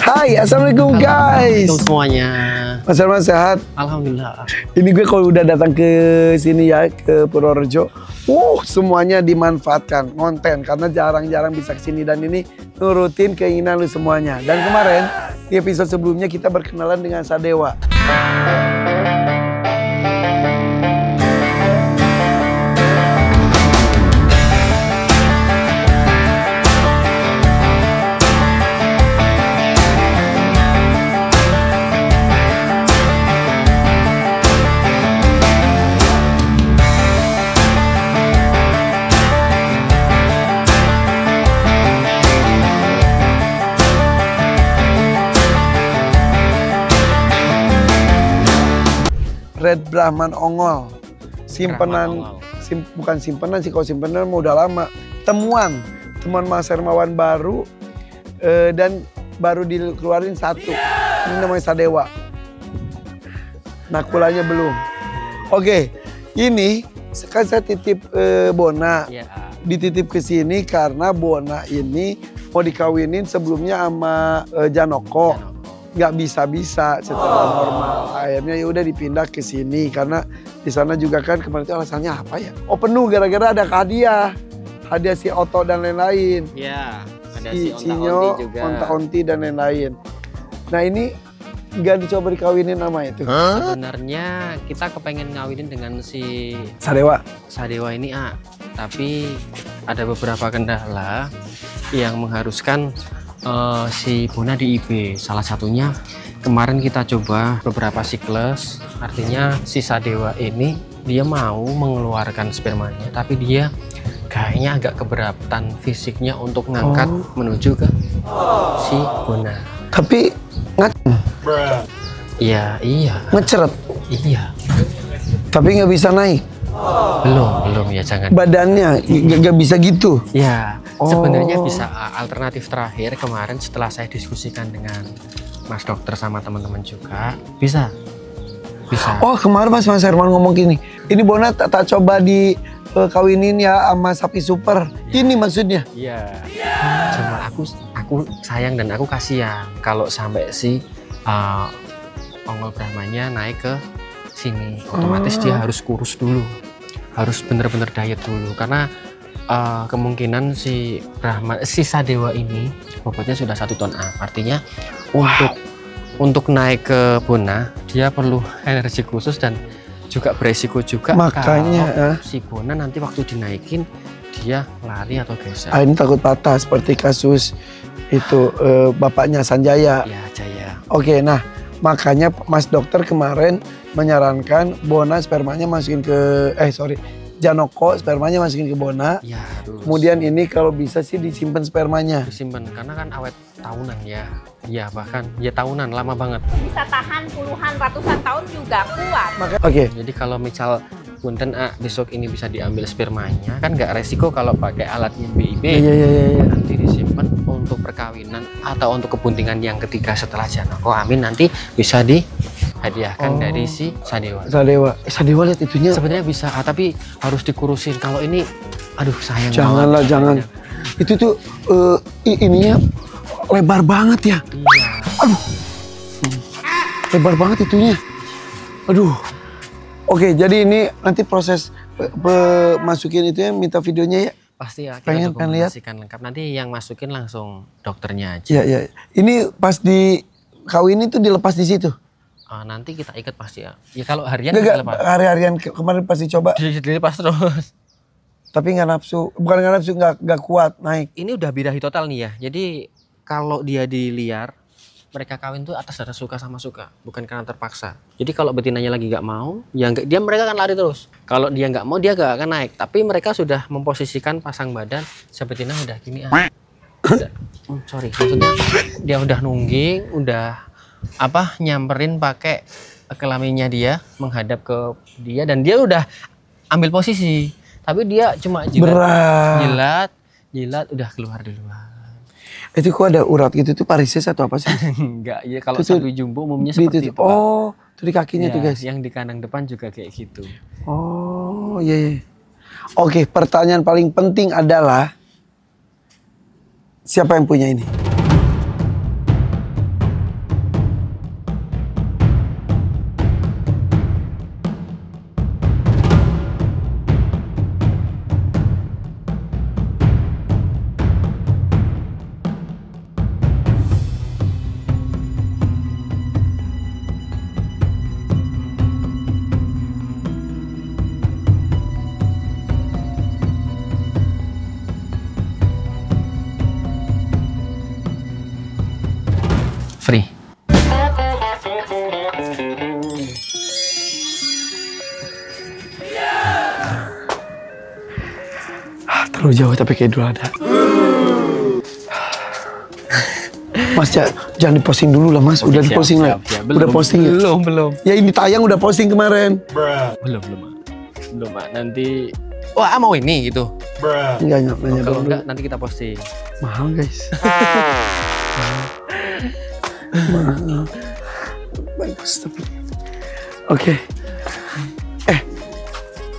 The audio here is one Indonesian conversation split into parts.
Hai, assalamualaikum guys. Assalamualaikum semuanya. Mas Herman sehat? Alhamdulillah. Ini gue kalau udah datang ke sini ya, ke Purworejo, semuanya dimanfaatkan konten karena jarang-jarang bisa kesini dan ini nurutin keinginan lu semuanya. Dan kemarin di episode sebelumnya kita berkenalan dengan Sadewa. Red Brahman Ongol, simpenan, bukan simpenan sih, kalau simpenan mau udah lama. Temuan Mas Hermawan baru dan baru dikeluarin satu. Ini namanya Sadewa. Nakulanya belum. Oke, ini kan saya titip Bona, dititip ke sini karena Bona ini mau dikawinin sebelumnya sama Janoko. Nggak bisa secara normal, akhirnya ya udah dipindah ke sini karena di sana juga kan kemarin itu alasannya apa ya? Oh penuh gara-gara ada hadiah si Oto dan lain-lain. Iya, ada si si Sinyo, Onta-Onti juga. Onta-Onti dan lain-lain. Nah ini nggak dicoba dikawinin nama itu? Sebenarnya kita kepengen ngawinin dengan si Sadewa ini, tapi ada beberapa kendala yang mengharuskan si Bona di IB. Salah satunya kemarin kita coba beberapa siklus, artinya si Sadewa ini dia mau mengeluarkan spermanya tapi dia kayaknya agak keberatan fisiknya untuk ngangkat menuju ke si Bona. Tapi iya ngeceret. Iya, Tapi nggak bisa naik. belum ya, jangan. Badannya nggak bisa gitu. Ya, sebenarnya bisa alternatif terakhir kemarin setelah saya diskusikan dengan Mas Dokter sama teman-teman juga bisa. Oh kemarin Mas Herman ngomong gini, ini Bona tak coba dikawinin ya sama sapi super. Ini maksudnya? Iya. Cuma aku sayang dan aku kasihan kalau sampai si Ongol Brahmanya naik ke sini, otomatis dia harus kurus dulu, harus bener-bener diet dulu karena kemungkinan si Sadewa ini bobotnya sudah 1 ton artinya untuk naik ke Bona dia perlu energi khusus dan juga beresiko juga makanya kalau si Bona nanti waktu dinaikin dia lari atau geser. Ini takut patah seperti kasus itu bapaknya Sanjaya. Ya, Jaya. Oke, nah makanya Mas Dokter kemarin menyarankan Bona spermanya masukin ke Janoko spermanya masukin ke Bona. Ya, kemudian ini kalau bisa sih disimpan spermanya. Disimpan karena kan awet tahunan ya. Ya bahkan ya tahunan lama banget. Bisa tahan puluhan ratusan tahun juga kuat. Oke. Jadi kalau misal punten besok ini bisa diambil spermanya kan nggak resiko kalau pakai alatnya BIB. Iya. Nanti disimpan untuk perkawinan atau untuk kepentingan yang ketiga setelah Janoko. Amin nanti bisa dihadiahkan dari si Sadewa. Sadewa lihat itunya. Sebenarnya bisa, tapi harus dikurusin. Kalau ini, aduh sayang. Janganlah, jangan. Itu tuh ininya lebar banget ya. Iya. Aduh, lebar banget itunya. Aduh. Oke, jadi ini nanti proses masukin itu ya, minta videonya ya. Pasti ya. Pengen lihat. Lengkap. Nanti yang masukin langsung dokternya aja. Iya. Ini pas di kawin itu dilepas di situ. Nanti kita ikat pasti ya. Ya kalau harian kita lepas. Hari-harian kemarin pasti coba. Dilepas terus. Tapi nggak nafsu, bukan nggak nafsu, nggak kuat naik. Ini udah birahi total nih ya. Jadi kalau dia diliar, mereka kawin tuh atas dasar suka sama suka, bukan karena terpaksa. Jadi kalau betinanya lagi nggak mau, ya mereka akan lari terus. Kalau dia nggak mau, dia nggak akan naik. Tapi mereka sudah memposisikan pasang badan, sebetina udah gini. Maksudnya dia udah nungging, udah nyamperin pakai kelaminnya dia menghadap ke dia dan dia udah ambil posisi. Tapi dia cuma jilat udah keluar duluan. Itu kok ada urat gitu tuh varises atau apa sih? Enggak, ya kalau sapi jumbo umumnya seperti itu. Oh, itu di kakinya tuh guys. Yang di kandang depan juga kayak gitu. Oh, iya. Oke, pertanyaan paling penting adalah siapa yang punya ini? Free. Terlalu jauh tapi kayak dulu ada. Mas, jangan diposting dulu lah Mas. Udah diposting lah. Udah posting ya? Belum. Ya ini tayang udah posting kemarin. Belum, Mak. Nanti, wah mau ini gitu. Enggak nanya Kalau dulu. enggak nanti kita posting. Mahal guys. Mahal. Bagus tapi. Oke.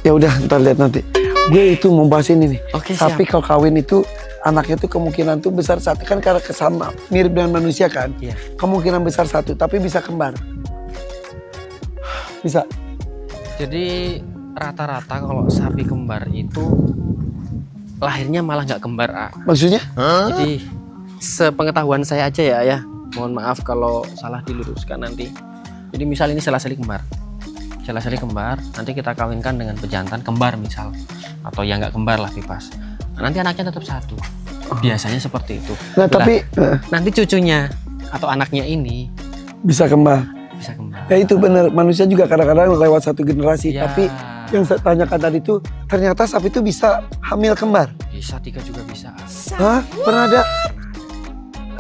Ya udah ntar lihat nanti. Gue itu mau bahas ini nih. Oke, tapi kalau kawin itu anaknya tuh kemungkinan tuh besar satu kan karena kesama mirip dengan manusia kan. Iya. Kemungkinan besar satu tapi bisa kembar. Bisa. Jadi rata-rata kalau sapi kembar itu lahirnya malah nggak kembar, A. Maksudnya? Jadi sepengetahuan saya aja ya. Mohon maaf kalau salah diluruskan nanti. Jadi misal ini sela-seli kembar. Sela-seli kembar, nanti kita kawinkan dengan pejantan kembar misal. Atau yang nggak kembar lah bebas. Nah, nanti anaknya tetap satu. Biasanya seperti itu. Nah, tapi nanti cucunya atau anaknya ini bisa kembar. bisa kembar. Ya itu benar, manusia juga kadang-kadang lewat satu generasi. Ya. Tapi yang saya tanyakan tadi itu ternyata sapi itu bisa hamil kembar. Bisa, 3 juga bisa. Hah? Pernah ada?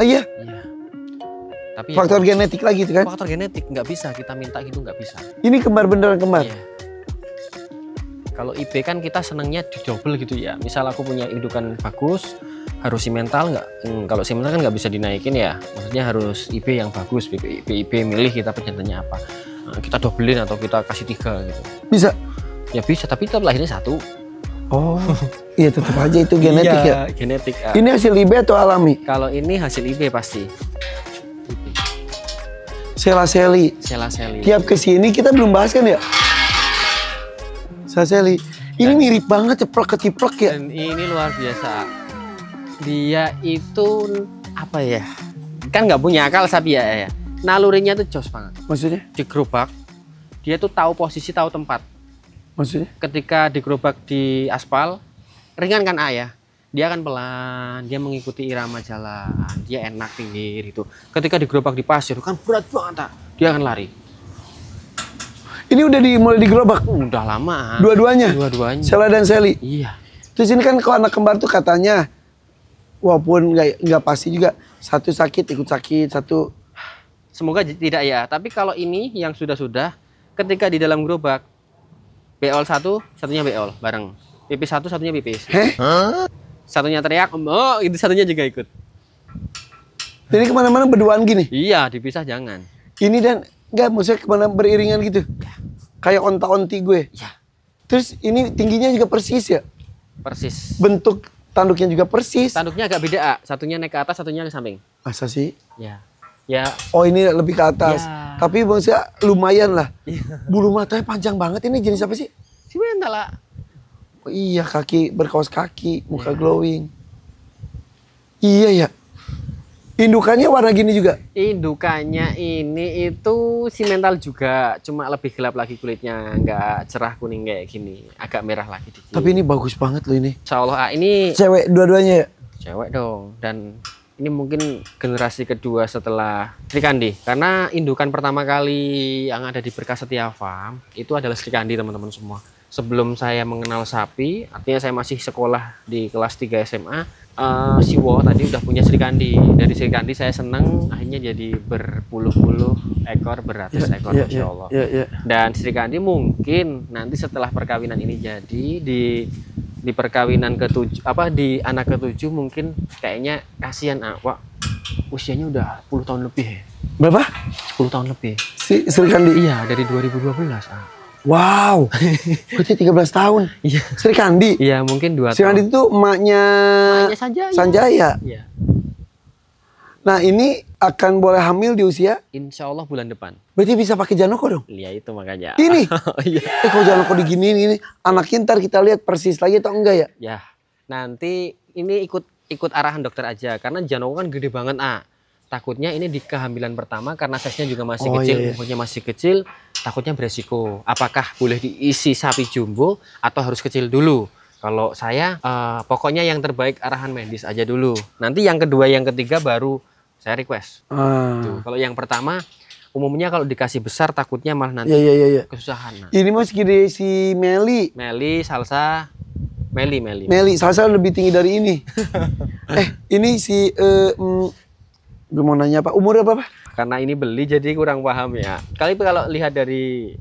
Iya. Iya. Tapi Faktor genetik lagi itu kan? faktor genetik nggak bisa kita minta gitu, nggak bisa. Ini kembar beneran kembar. Iya. Kalau IB kan kita senangnya didouble gitu ya. Misal aku punya indukan bagus, harus simental nggak? Kalau simental kan nggak bisa dinaikin ya. Maksudnya harus IB yang bagus, IB milih kita pejantannya apa. Nah, kita dobelin atau kita kasih 3 gitu. Bisa? Ya bisa, tapi tetap lahirnya 1. Oh, iya tetap aja itu genetik ya. Genetik. Ini hasil IB atau alami? Kalau ini hasil IB pasti. Sela-seli. Sela-seli. Tiap kesini kita belum bahas kan ya? Sela-seli. Ini mirip banget ceplok keciplok ya. Dan ini luar biasa. Dia itu apa ya? Kan nggak punya akal sapi ya. Nalurinya tuh jos banget. Maksudnya? Digerobak, dia tuh tahu posisi, tahu tempat. Maksudnya? Ketika digerobak di aspal, ringan kan ayah. Dia akan pelan, dia mengikuti irama jalan, dia enak pinggir itu. Ketika digerobak di pasir kan berat banget, tak? Dia akan lari. Ini udah mulai digerobak? Udah lama. Dua-duanya? Dua-duanya. Sela dan Seli? Iya. Terus ini kan kalau anak kembar tuh katanya, walaupun nggak pasti juga, satu sakit ikut sakit, satu... Semoga tidak ya. Tapi kalau ini yang sudah-sudah, ketika di dalam gerobak, beol 1, satunya beol bareng. Pipis 1, satunya pipis. Heh? Satunya teriak, oh itu satunya juga ikut. Jadi kemana-mana berduaan gini? Iya, dipisah jangan. Ini dan, nggak maksudnya kemana beriringan gitu? Ya. Kayak onta-onti gue? Ya. Terus ini tingginya juga persis ya? Persis. Bentuk tanduknya juga persis? Tanduknya agak beda, A. Satunya naik ke atas, satunya ke samping. Masa sih? Ya. Ya. Oh ini lebih ke atas. Ya. Tapi maksudnya lumayan lah. Iya. Bulu matanya panjang banget, ini jenis apa sih? Simental, A. Oh iya, kaki berkaos kaki, muka Ya. glowing. Iya ya. Indukannya warna gini juga? Indukannya ini itu simental juga, cuma lebih gelap lagi kulitnya, nggak cerah kuning kayak gini, agak merah lagi dikit. Tapi ini bagus banget loh ini. Insya Allah, ini Cewek dua-duanya ya? cewek dong, dan ini mungkin generasi kedua setelah Sri Kandi, karena indukan pertama kali yang ada di Berkah Setia Farm itu adalah Sri Kandi, teman-teman semua. Sebelum saya mengenal sapi, artinya saya masih sekolah di kelas 3 SMA, Siwo tadi udah punya Sri Kandi. Dari Sri Kandi saya seneng, akhirnya jadi berpuluh-puluh ekor, beratus ekor, Masya Allah. Dan Sri Kandi mungkin nanti setelah perkawinan ini jadi di perkawinan ke-7, di anak ke-7 mungkin kayaknya kasihan, Wak, usianya udah 10 tahun lebih ya. Berapa? 10 tahun lebih. Si Sri Kandi? Iya, dari 2012. Wow, berarti 13 tahun. Iya. Sri Kandi? Iya, mungkin 2 tahun. Sri Kandi itu emaknya Sanjaya. Iya. Nah ini akan boleh hamil di usia? Insya Allah bulan depan. Berarti bisa pakai Janoko dong? Iya, itu makanya. Ini? Iya. Kalau Janoko diginiin ini, anaknya ntar kita lihat persis lagi atau enggak ya? Ya, nanti ini ikut arahan dokter aja. Karena Janoko kan gede banget, Takutnya ini di kehamilan pertama karena size-nya juga masih kecil, umurnya masih kecil, takutnya beresiko. Apakah boleh diisi sapi jumbo atau harus kecil dulu? Kalau saya pokoknya yang terbaik arahan medis aja dulu. Nanti yang kedua, yang ketiga baru saya request. Tuh, kalau yang pertama umumnya kalau dikasih besar takutnya malah nanti kesusahan. Ini masih gede si Meli. Meli, Salsa, Meli. Salsa lebih tinggi dari ini. Ini si gue mau nanya Pak, umurnya berapa? Karena ini beli jadi kurang paham ya. Kalau lihat dari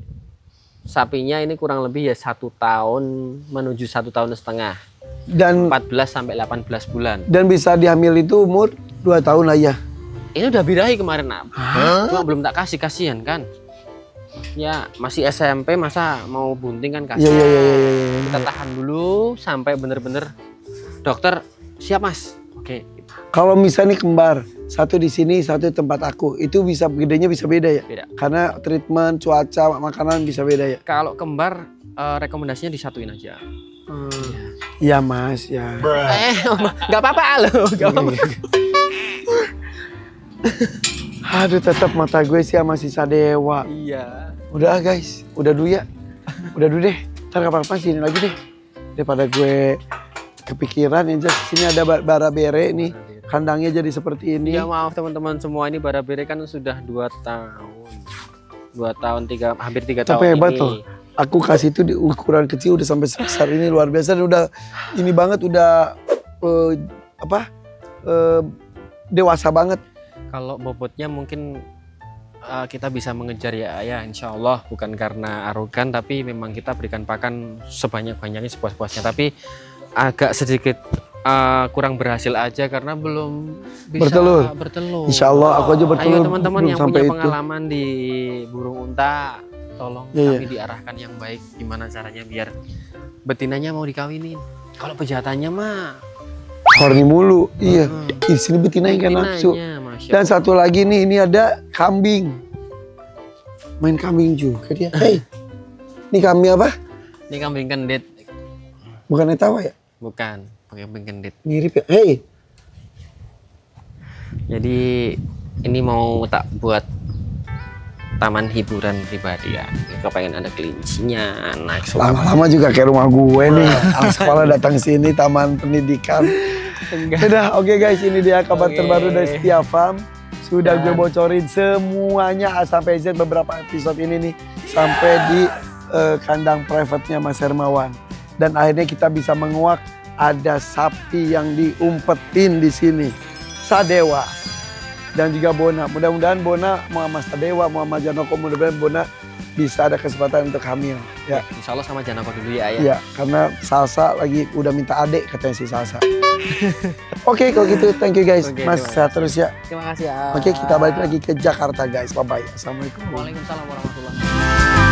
sapinya ini kurang lebih ya 1 tahun menuju 1,5 tahun. Dan 14 sampai 18 bulan. Dan bisa dihamil itu umur 2 tahun lah ya. Ini udah birahi kemarin, Nak. Cuma belum tak kasih, kasihan kan. Ya masih SMP masa mau bunting kan kasihan. Kita tahan dulu sampai bener-bener dokter siap Mas. Oke. Kalau misalnya kembar, satu di sini, satu di tempat aku, itu bisa gedenya bisa beda ya? Beda. Karena treatment, cuaca, makanan bisa beda ya? Kalau kembar rekomendasinya disatuin aja. Ya Mas, ya. Nggak apa-apa loh, nggak apa-apa. Aduh, tetap mata gue sih sama sisa dewa. Iya. Udah guys, udah dulu ya. Udah dulu deh. Ntar kapan-kapan sini lagi deh. Daripada gue kepikiran ya, sini ada bara-bere nih. Kandangnya jadi seperti ini. Ya maaf teman-teman semua, ini bara-bere kan sudah 2 tahun. 2 tahun, hampir 3 tahun. Tapi hebat ini. loh. Aku kasih itu di ukuran kecil udah sampai sebesar ini, luar biasa. Dan udah ini banget, udah dewasa banget. Kalau bobotnya mungkin kita bisa mengejar ya insya Allah, bukan karena arogan tapi memang kita berikan pakan sebanyak-banyaknya sepuas-puasnya, tapi agak sedikit kurang berhasil aja karena belum bisa bertelur. Insya Allah aku aja bertelur. Ayo teman-teman yang punya pengalaman di burung unta, tolong kami diarahkan yang baik gimana caranya biar betinanya mau dikawinin. Kalau pejantannya mah horny mulu. Iya. Di sini betina yang nafsu. Dan satu lagi nih, ini ada kambing. Main kambing juga dia. Hey, ini kambing apa? Ini kambing kendit. Bukan etawa ya? Bukan, kambing kendit. Mirip ya? Hey. Jadi ini mau tak buat taman hiburan pribadi ya. Kepengen ada kelincinya, naik sofa. Lama-lama juga kayak rumah gue nih. Anak sekolah datang sini, taman pendidikan. Udah, oke guys, ini dia kabar terbaru dari Setia Farm. Sudah gue bocorin semuanya A sampai Z beberapa episode ini nih, sampai di kandang private-nya Mas Hermawan. Dan akhirnya kita bisa menguak ada sapi yang diumpetin di sini. Sadewa dan juga Bona. Mudah-mudahan Bona mau sama Sadewa, mau sama Janoko, mudah-mudahan Bona bisa ada kesempatan untuk hamil. Ya. Insya Allah sama Janoko dulu ya. Ya, karena Salsa lagi udah minta adik katanya si Salsa. Oke, kalau gitu thank you guys. Mas sehat terus ya. Terima kasih ya. Oke, kita balik lagi ke Jakarta guys. Bye-bye. Assalamualaikum. Waalaikumsalam warahmatullahi wabarakatuh.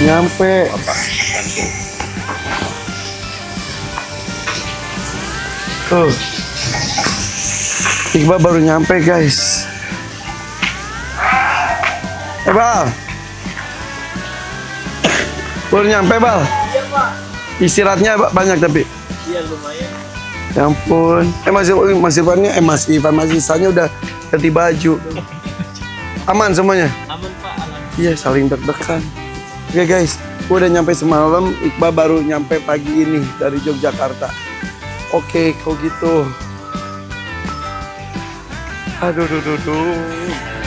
Nyampe. Tuh. Iqbal baru nyampe guys. Bal. Baru nyampe Bal. Iya Pak. Istirahatnya banyak tapi. Iya lumayan. Ya ampun. Mas Ivan sisanya udah ganti baju. Aman semuanya? Aman Pak, aman. Iya, saling deg-degan. Oke guys, gue udah nyampe semalam, Iqbal baru nyampe pagi ini dari Yogyakarta. Oke, kalau gitu. Aduh.